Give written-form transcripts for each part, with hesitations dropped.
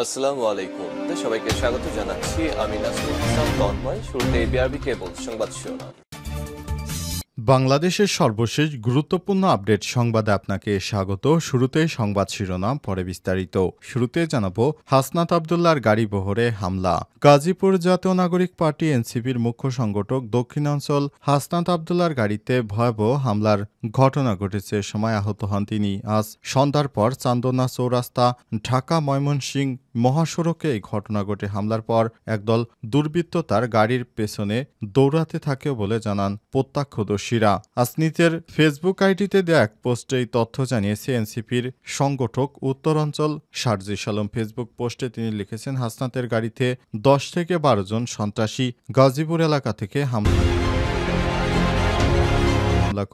আসসালামু আলাইকুম। সবাইকে স্বাগত জানাচ্ছি। আমি নাসরুল ইসলাম তন্ময়। শুরুতে বিআরবি কেবল সংবাদ শিরোনাম। বাংলাদেশের সর্বশেষ গুরুত্বপূর্ণ আপডেট সংবাদে আপনাকে স্বাগত। শুরুতে সংবাদ শিরোনাম, পরে বিস্তারিত। শুরুতে জানাবো হাসনাত আবদুল্লাহর গাড়ি বহরে হামলা। গাজীপুর জাতীয় নাগরিক পার্টি এনসিপির মুখ্য সংগঠক দক্ষিণাঞ্চল হাসনাত আবদুল্লাহর গাড়িতে ভয়াবহ হামলার ঘটনা ঘটেছে। সময় আহত হন তিনি। আজ সন্ধ্যার পর চান্দনা চৌরাস্তা ঢাকা ময়মনসিংহ মহাসড়কে এই ঘটনা ঘটে। হামলার পর একদল দুর্বৃত্ত তার গাড়ির পেছনে দৌড়াতে থাকে বলে জানান প্রত্যক্ষদর্শীরা। আজ নিজের ফেসবুক আইডিতে দেয়া এক পোস্টে এই তথ্য জানিয়েছে এনসিপির সংগঠক উত্তরাঞ্চল সার্জিস আলম। ফেসবুক পোস্টে তিনি লিখেছেন, হাসনাতের গাড়িতে 10 থেকে 12 জন সন্ত্রাসী গাজীপুর এলাকা থেকে হামলা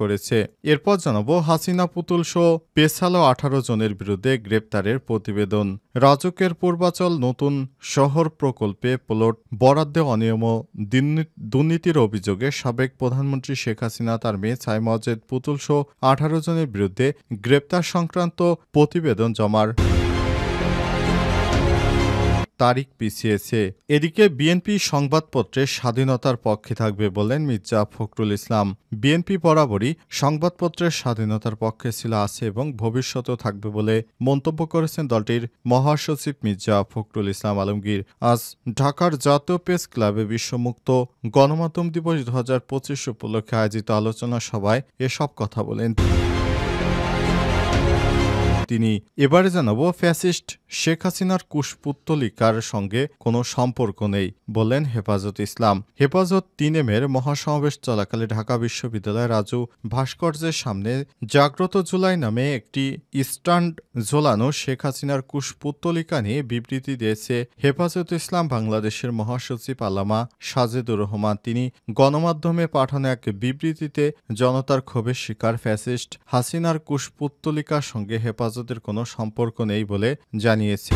করেছে। এরপর জানাবো হাসিনা পুতুল সহ পেছালো 18 জনের বিরুদ্ধে গ্রেপ্তারের প্রতিবেদন। রাজকের পূর্বাচল নতুন শহর প্রকল্পে প্লট বরাদ্দে অনিয়ম দুর্নীতির অভিযোগে সাবেক প্রধানমন্ত্রী শেখ হাসিনা তার মেয়ে ছাই মসজিদ পুতুল সহ 18 জনের বিরুদ্ধে গ্রেপ্তার সংক্রান্ত প্রতিবেদন জমার তারিখ পিছিয়েছে। এদিকে বিএনপি সংবাদপত্রের স্বাধীনতার পক্ষে থাকবে বললেন মির্জা ফখরুল ইসলাম। বিএনপি বরাবরই সংবাদপত্রের স্বাধীনতার পক্ষে ছিল, আছে এবং ভবিষ্যতেও থাকবে বলে মন্তব্য করেছেন দলটির মহাসচিব মির্জা ফখরুল ইসলাম আলমগীর। আজ ঢাকার জাতীয় প্রেস ক্লাবে বিশ্বমুক্ত গণমাধ্যম দিবস 2025 উপলক্ষে আয়োজিত আলোচনা সভায় এসব কথা বলেন তিনি। এবারে জানাবো ফ্যাসিস্ট শেখ হাসিনার কুশপুত্তলিকার সঙ্গে কোনো সম্পর্ক নেই বললেন হেফাজত ইসলাম। হেফাজত 3 মহাসমাবেশ চলাকালে ঢাকা বিশ্ববিদ্যালয়ের রাজু ভাস্কর্যের সামনে জাগ্রত জুলাই নামে একটি স্ট্যান্ড ঝোলানো শেখ হাসিনার কুশপুত্তলিকা নিয়ে বিবৃতি দিয়েছে হেফাজত ইসলাম বাংলাদেশের মহাসচিব আল্লামা সাজেদুর রহমান। তিনি গণমাধ্যমে পাঠানো এক বিবৃতিতে জনতার ক্ষোভের শিকার ফ্যাসিস্ট হাসিনার কুশপুত্তলিকার সঙ্গে হেফাজতের কোনো সম্পর্ক নেই বলে জানিয়েছে।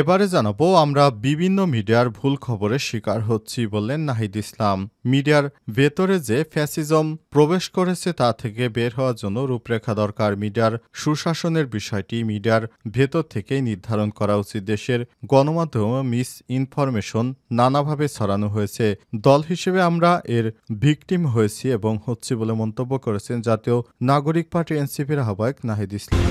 এবারে জানাবো আমরা বিভিন্ন মিডিয়ার ভুল খবরের শিকার হচ্ছি বললেন নাহিদ ইসলাম। মিডিয়ার ভেতরে যে ফ্যাসিজম প্রবেশ করেছে তা থেকে বের হওয়ার জন্য রূপরেখা দরকার। মিডিয়ার সুশাসনের বিষয়টি মিডিয়ার ভেতর থেকেই নির্ধারণ করা উচিত। দেশের গণমাধ্যমে মিস ইনফরমেশন নানাভাবে ছড়ানো হয়েছে। দল হিসেবে আমরা এর ভিকটিম হয়েছি এবং হচ্ছি বলে মন্তব্য করেছেন জাতীয় নাগরিক পার্টি এনসিপির আহ্বায়ক নাহিদ ইসলাম।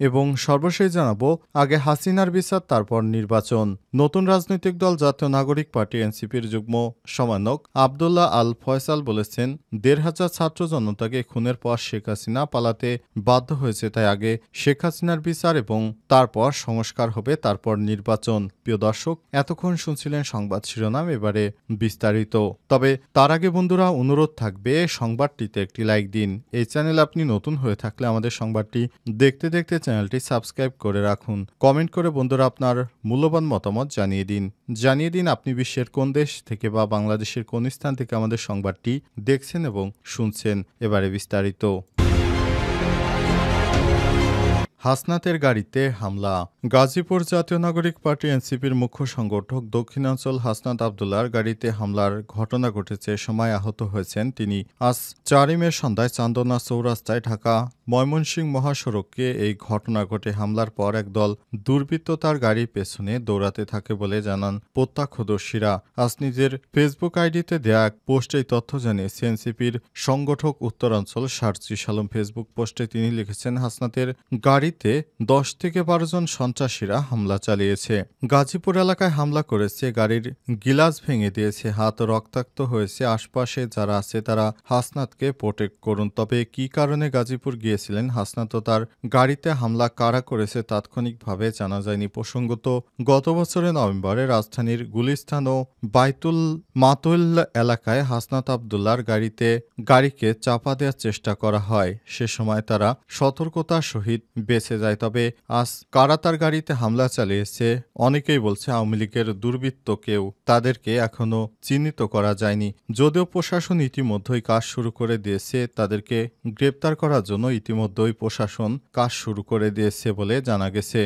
এবং সর্বশেষ জানাবো আগে হাসিনার বিচার তারপর নির্বাচন। নতুন রাজনৈতিক দল জাতীয় নাগরিক পার্টি এনসিপির যুগ্ম সমন্বয়ক আবদুল্লাহ আল ফয়সাল বলেছেন, 1,500 ছাত্র জনতাকে খুনের পর শেখ হাসিনা পালাতে বাধ্য হয়েছে, তাই আগে শেখ হাসিনার বিচার এবং তারপর সংস্কার হবে, তারপর নির্বাচন। প্রিয় দর্শক, এতক্ষণ শুনছিলেন সংবাদ শিরোনাম, এবারে বিস্তারিত। তবে তার আগে বন্ধুরা অনুরোধ থাকবে সংবাদটিতে একটি লাইক দিন। এই চ্যানেল আপনি নতুন হয়ে থাকলে আমাদের সংবাদটি দেখতে দেখতে চ্যানেলটি সাবস্ক্রাইব করে রাখুন। কমেন্ট করে বন্ধুরা আপনার মূল্যবান মতামত জানিয়ে দিন আপনি বিশ্বের কোন দেশ থেকে বা বাংলাদেশের কোন স্থান থেকে আমাদের সংবাদটি দেখছেন এবং শুনছেন। এবারে বিস্তারিত। হাসনাতের গাড়িতে হামলা। গাজীপুর জাতীয় নাগরিক পার্টি এনসিপির মুখ্য সংগঠক দক্ষিণাঞ্চল হাসনাত আবদুল্লাহর গাড়িতে হামলার ঘটনা ঘটেছে। সময় আহত হয়েছেন তিনি। আজ 4 মে সন্ধ্যায় চান্দনা চৌরাস্তায় ঢাকা ময়মনসিংহ মহাসড়কে এই ঘটনা ঘটে। হামলার পর একদল দুর্বৃত্ত তার গাড়ির পেছনে দৌড়াতে থাকে বলে জানান প্রত্যক্ষদর্শীরা। আজ নিজের ফেসবুক আইডিতে দেয়া এক পোস্টে এই তথ্য জানিয়েছে এনসিপির সংগঠক উত্তরাঞ্চল সার্জিস আলম। ফেসবুক পোস্টে তিনি লিখেছেন, হাসনাতের গাড়িতে 10 থেকে 12 জন সন্ত্রাসীরা হামলা চালিয়েছে। গাজীপুর এলাকায় হামলা করেছে, গাড়ির গিলাস ভেঙে দিয়েছে, হাত রক্তাক্ত হয়েছে। আশপাশে যারা আছে তারা হাসনাতকে প্রোটেক্ট করুন। তবে কি কারণে গাজীপুর গিয়েছিলেন হাসনাত ও তার গাড়িতে হামলা কারা করেছে তাৎক্ষণিকভাবে জানা যায়নি। প্রসঙ্গত, গত বছরের নভেম্বরে রাজধানীর গুলিস্তান ও বাইতুল মাতুল এলাকায় হাসনাত আবদুল্লাহর গাড়িকে চাপা দেওয়ার চেষ্টা করা হয়। সে সময় তারা সতর্কতার সহিত বেঁচে যায়। তবে আজ কারা তার গাড়িতে হামলা চালিয়েছে অনেকেই বলছে আওয়ামী লীগের দুর্বৃত্ত কেউ, তাদেরকে এখনো চিহ্নিত করা যায়নি। যদিও প্রশাসন ইতিমধ্যেই কাজ শুরু করে দিয়েছে, তাদেরকে গ্রেপ্তার করার জন্য ইতিমধ্যেই প্রশাসন কাজ শুরু করে দিয়েছে বলে জানা গেছে।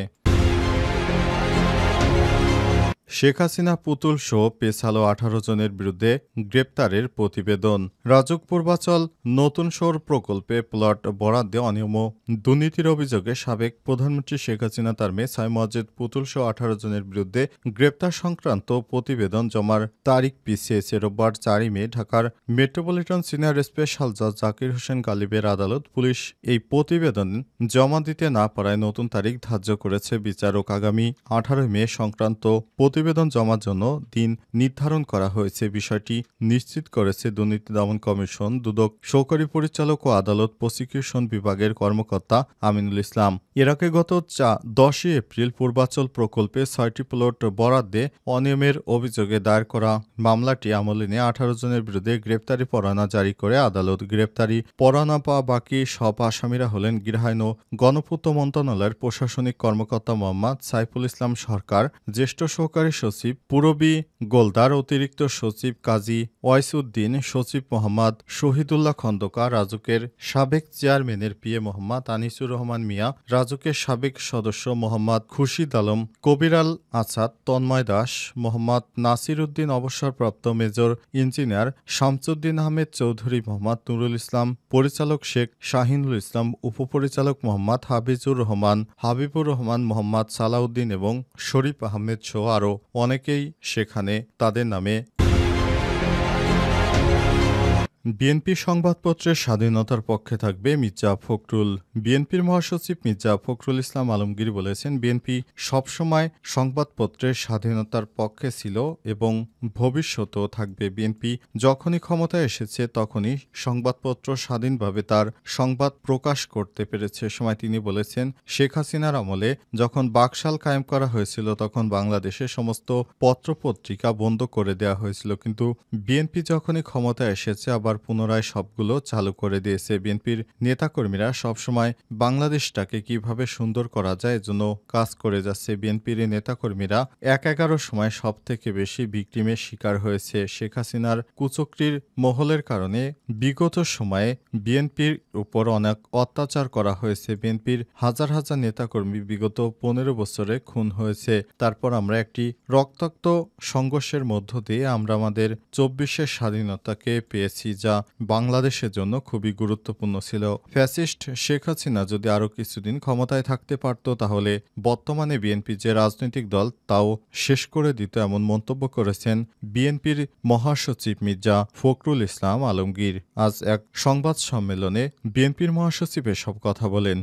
শেখ হাসিনা পুতুল শো পেছালো 18 জনের বিরুদ্ধে গ্রেপ্তারের প্রতিবেদন। রাজুক পূর্বাচল নতুন শহর প্রকল্পে প্লট বরাদ্দে অনিয়ম ও দুর্নীতির অভিযোগে সাবেক প্রধানমন্ত্রী শেখ হাসিনা তার মেয়ে সাইমুজ্জেদ পুতুল সহ 18 জনের বিরুদ্ধে গ্রেপ্তার সংক্রান্ত প্রতিবেদন জমার তারিখ পিছিয়েছে। রোববার 4 মে ঢাকার মেট্রোপলিটন সিনিয়র স্পেশাল জাজ জাকির হোসেন গালিবের আদালত পুলিশ এই প্রতিবেদন জমা দিতে না পারায় নতুন তারিখ ধার্য করেছে। বিচারক আগামী 18 মে সংক্রান্ত প্রতিবেদন জমার জন্য দিন নির্ধারণ করা হয়েছে। বিষয়টি নিশ্চিত করেছে দুর্নীতি দমন কমিশন, দুদক সহকারী পরিচালক ও আদালত প্রসিকিউশন বিভাগের কর্মকর্তা আমিনুল ইসলাম। এর আগে গত 10 এপ্রিল পূর্বাচল প্রকল্পে 6টি প্লট বরাদ্দে অনিয়মের অভিযোগে দায়ের করা মামলাটি আমলে নিয়ে 18 জনের বিরুদ্ধে গ্রেপ্তারি পরোয়ানা জারি করে আদালত। গ্রেপ্তারি পরোয়ানা পাওয়া বাকি সব আসামিরা হলেন গৃহায়ন ও গণপূর্ত মন্ত্রণালয়ের প্রশাসনিক কর্মকর্তা মোহাম্মদ সাইফুল ইসলাম সরকার, জ্যেষ্ঠ সহকারী সচিব পুরবী গোলদার, অতিরিক্ত সচিব কাজী ওয়াইসউদ্দিন, সচিব মোহাম্মদ শহীদুল্লাহ খন্দকার, রাজুকের সাবেক চেয়ারম্যানের পিএ মোহাম্মদ আনিসুর রহমান মিয়া, রাজুকের সাবেক সদস্য মোহাম্মদ খুরশিদ আলম, কবির আল আসাদ, তন্ময় দাস, মোহাম্মদ নাসির উদ্দিন, অবসরপ্রাপ্ত মেজর ইঞ্জিনিয়ার শামসুদ্দিন আহমেদ চৌধুরী, মোহাম্মদ নুরুল ইসলাম, পরিচালক শেখ শাহিনুল ইসলাম, উপপরিচালক মোহাম্মদ হাবিবুর রহমান, মোহাম্মদ সালাউদ্দিন এবং শরীফ আহমেদ সহ আরও অনেকেই সেখানে তাদের নামে বিএনপি সংবাদপত্রের স্বাধীনতার পক্ষে থাকবে মির্জা ফখরুল। বিএনপির মহাসচিব মির্জা ফখরুল ইসলাম আলমগীর বলেছেন, বিএনপি সবসময় সংবাদপত্রের স্বাধীনতার পক্ষে ছিল এবং ভবিষ্যতেও থাকবে। বিএনপি যখনই ক্ষমতায় এসেছে তখনই সংবাদপত্র স্বাধীনভাবে তার সংবাদ প্রকাশ করতে পেরেছে। সময় তিনি বলেছেন, শেখ হাসিনার আমলে যখন বাকশাল কায়েম করা হয়েছিল তখন বাংলাদেশে সমস্ত পত্রপত্রিকা বন্ধ করে দেওয়া হয়েছিল, কিন্তু বিএনপি যখনই ক্ষমতায় এসেছে আবার পুনরায় সবগুলো চালু করে দিয়েছে। বিএনপির নেতাকর্মীরা সবসময় বাংলাদেশটাকে কিভাবে সুন্দর করা যায় এজন্য কাজ করে যাচ্ছে। বিএনপির নেতাকর্মীরা 11 সময় সব থেকে বেশি ভিকটিমের শিকার হয়েছে। শেখ হাসিনার কুচক্রির মহলের কারণে বিগত সময়ে বিএনপির উপর অনেক অত্যাচার করা হয়েছে। বিএনপির হাজার হাজার নেতাকর্মী বিগত 15 বছরে খুন হয়েছে। তারপর আমরা একটি রক্তাক্ত সংঘর্ষের মধ্য দিয়ে আমরা আমাদের 24-এর স্বাধীনতাকে পেয়েছি, যা বাংলাদেশের জন্য খুবই গুরুত্বপূর্ণ ছিল। ফ্যাসিস্ট শেখ হাসিনা যদি আরও কিছুদিন ক্ষমতায় থাকতে পারত তাহলে বর্তমানে বিএনপি যে রাজনৈতিক দল তাও শেষ করে দিত, এমন মন্তব্য করেছেন বিএনপির মহাসচিব মির্জা ফখরুল ইসলাম আলমগীর। আজ এক সংবাদ সম্মেলনে বিএনপির মহাসচিব এসব কথা বলেন।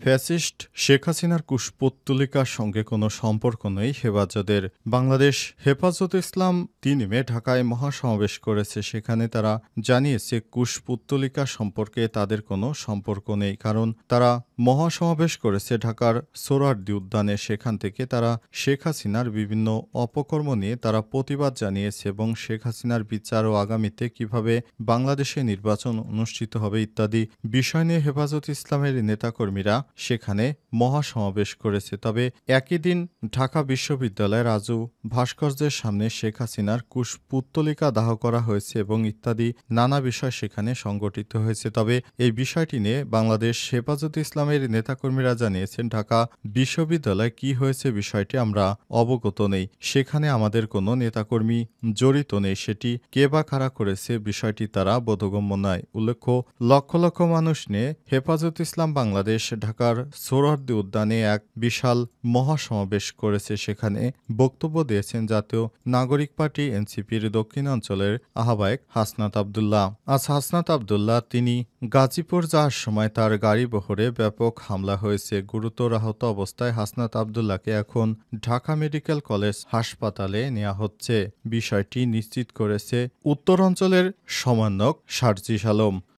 ফ্যাসিস্ট শেখ হাসিনার কুশপুত্তলিকার সঙ্গে কোনো সম্পর্ক নেই হেফাজতের। বাংলাদেশ হেফাজত ইসলাম 3 মে ঢাকায় মহাসমাবেশ করেছে। সেখানে তারা জানিয়েছে কুশপুত্তলিকা সম্পর্কে তাদের কোনো সম্পর্ক নেই, কারণ তারা মহাসমাবেশ করেছে ঢাকার সোহরাওয়ার্দী উদ্যানে। সেখান থেকে তারা শেখ হাসিনার বিভিন্ন অপকর্ম নিয়ে তারা প্রতিবাদ জানিয়েছে এবং শেখ হাসিনার বিচার ও আগামীতে কিভাবে বাংলাদেশে নির্বাচন অনুষ্ঠিত হবে ইত্যাদি বিষয় নিয়ে হেফাজত ইসলামের নেতাকর্মীরা সেখানে মহাসমাবেশ করেছে। তবে একই দিন ঢাকা বিশ্ববিদ্যালয়ের রাজু ভাস্কর্যের সামনে শেখ হাসিনার কুশপুত্তলিকা দাহ করা হয়েছে এবং ইত্যাদি নানা বিষয় সেখানে সংগঠিত হয়েছে। তবে এই বিষয়টি নিয়ে বাংলাদেশ হেফাজত ইসলামের নেতাকর্মীরা জানিয়েছেন, ঢাকা বিশ্ববিদ্যালয়ে কি হয়েছে বিষয়টি আমরা অবগত নেই, সেখানে আমাদের কোনো নেতাকর্মী জড়িত নেই, সেটি কে বা কারা করেছে বিষয়টি তারা বোধগম্য নয়। উল্লেখ্য, লক্ষ লক্ষ মানুষ নিয়ে হেফাজত ইসলাম বাংলাদেশ ঢাকার সোহরাওয়ার্দী উদ্যানে এক বিশাল মহাসমাবেশ করেছে। সেখানে বক্তব্য দিয়েছেন জাতীয় নাগরিক পার্টি এনসিপির দক্ষিণাঞ্চলের আহ্বায়ক হাসনাত আব্দুল্লাহ। আজ হাসনাত আব্দুল্লাহ তিনি গাজীপুর যাওয়ার সময় তার গাড়ি বহরে ব্যাপক হামলা হয়েছে। গুরুতর আহত অবস্থায় হাসনাত আব্দুল্লাহকে এখন ঢাকা মেডিকেল কলেজ হাসপাতালে নেওয়া হচ্ছে। বিষয়টি নিশ্চিত করেছে উত্তরাঞ্চলের সমন্বয়ক সার্জিস আলম।